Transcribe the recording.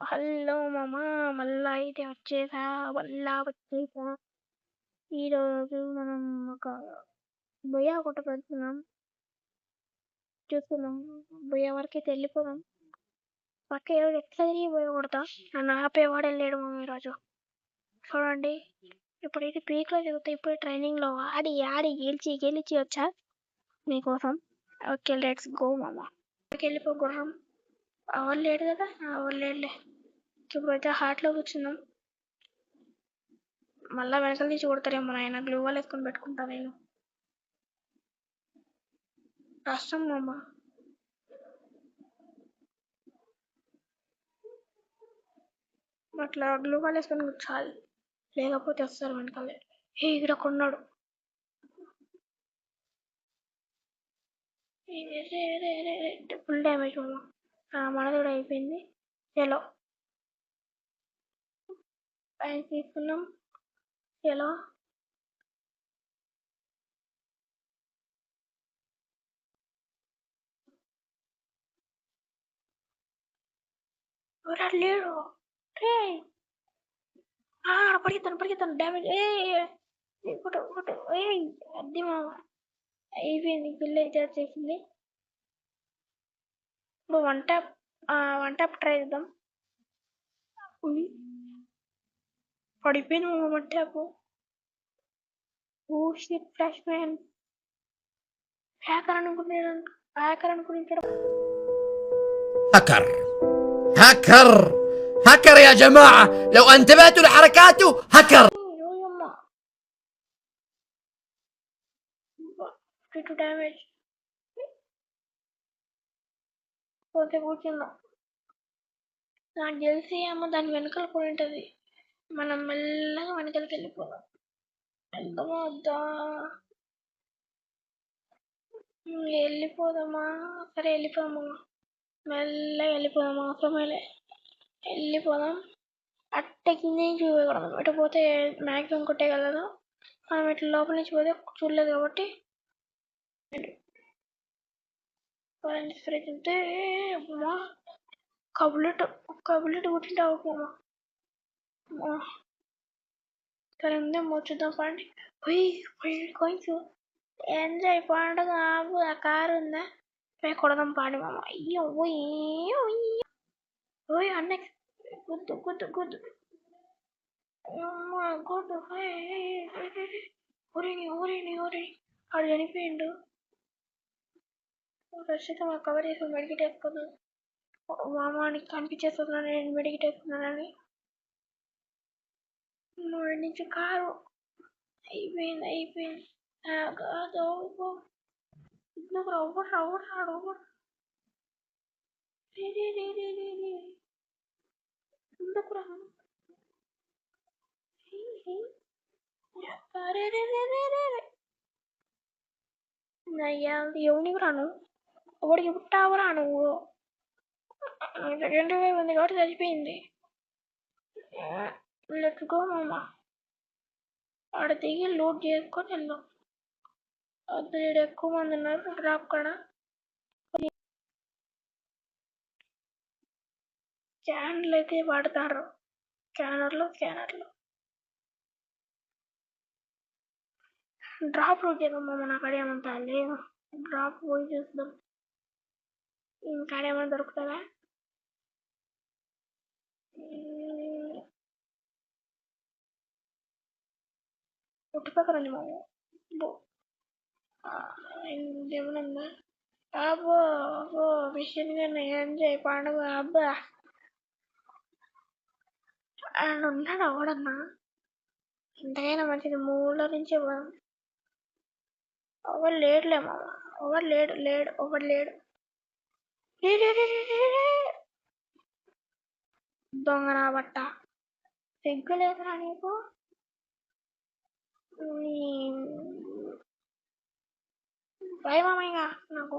Hello మామ, మళ్ళా అయితే వచ్చేసా. ఈరోజు మనం ఒక బొయ్య కొట్ట పెడుతున్నాం, చూస్తున్నాం. బొయ్య వరకు అయితే వెళ్ళిపోదాం. పక్క ఈరోజు ఎట్లా తిరిగి బొయ్య కొడతా, నన్ను ఆపేవాడు వెళ్ళాడు మామ ఈరోజు. చూడండి, ఇప్పుడైతే పీక్లో తిరుగుతా. ఇప్పుడు ట్రైనింగ్లో ఆడి గెలిచి వచ్చా మీకోసం. ఓకే, లెట్స్ గో మామ. వెళ్ళిపో గుర్రం. అవర్ లేడు కదా, అవర్ లేడులే. ఇప్పుడైతే హార్ట్లో కూర్చున్నాం. మళ్ళా వెనకాల నుంచి కొడతారేమో నాయన. గ్లూ వాల్ వేసుకొని పెట్టుకుంటా నేను. కష్టం మామ. అట్లా గ్లూ వాల్ వేసుకొని కూర్చోాలి, లేకపోతే వస్తారు వెనకాలే. ఇక్కడ కొన్నాడు. ఫుల్ డ్యామేజ్ మామ. మనది కూడా అయిపోయింది. ఎలా ఆయన తీసుకున్నాం. ఎలా ఎవరు లేడు. పరిగెత్తాను డ్యామేజ్. అది మామ అయిపోయింది. పిల్ల అయితే వచ్చేసింది. ఇప్పుడు వన్ ట్యాప్ ట్రై చేద్దాం. పడిపోయింది మామ one tap. Oh shit, flash man. Hacker అనుకుంటాడు. هكر يا جماعة، لو انتبهتوا لحركاته هكر. డ్యామేజ్ పోతే కూర్చుందాం. నాకు తెలిసి ఏమో దాని వెనకాల కూడా ఉంటుంది. మనం మెల్లగా వెనకాలకి వెళ్ళిపోదాం. వెళ్దామా వద్దా? వెళ్ళిపోదామా? సరే వెళ్ళిపోదామా. మెల్లగా వెళ్ళిపోదాం. అవసరమేలే, వెళ్ళిపోదాం. అట్ట కింద నుంచి చూడకూడదు. ఇటు పోతే మ్యాక్సిమం కొట్టేయగలదు. మనం ఇట్లా లోపల నుంచి పోతే చూడలేదు కాబట్టి తింటే కబులెట్ కుట్టింటే అవుతామా. సరే ఉందేమో చూద్దాం. పండి కాయిన్స్ ఎంజాయ్ పండుగ. ఆ కారు ఉందా, మేము కొడదాం పాడి మామ. అయ్యో ఓయ్ అన్న గుద్దు ఊరిని ఆడు చనిపోయిండు. ప్రస్తుతం కవర్ చేసుకుని మెడికెట్ వేసుకున్నాను. మామానికి కనిపించేస్తున్నాను నేను మెడికెట్ వేసుకున్నానని. నుంచి కారు అయిపోయింది. ఎవరికి రాను, ఒకడికి పుట్టావరా నువ్వు. సెకండ్ వేవ్ ఉంది కాబట్టి చచ్చిపోయింది. లెట్స్ గో మామ. ఆడ దిగి లోడ్ చేసుకొని వెళ్దాం. అది ఎక్కువ మంది ఉన్నారు డ్రాప్ కాడ. స్కానర్లు అయితే వాడతారు. స్కానర్లు డ్రాప్ రోజు చేద్దాం మామ. నాకు అడేమంతా లేదు. డ్రాప్ పోయి చూద్దాం, ఇంకా ఏమైనా దొరుకుతుందా. చుట్టుపక్కల ఉంది మామ. ఏమన్నా అబ్బో మిషన్ కన్నా ఎంజాయ్ పండుగ. అబ్బా ఆయన ఉన్నాడు అవడన్నా. ఎంతకైనా మంచిది మూల నుంచి ఎవరు లేడులే మామ. ఎవరు లేడు. దొంగ నా బట్ట, సిగ్గు లేదురా నీకు. భయమేగా నాకు.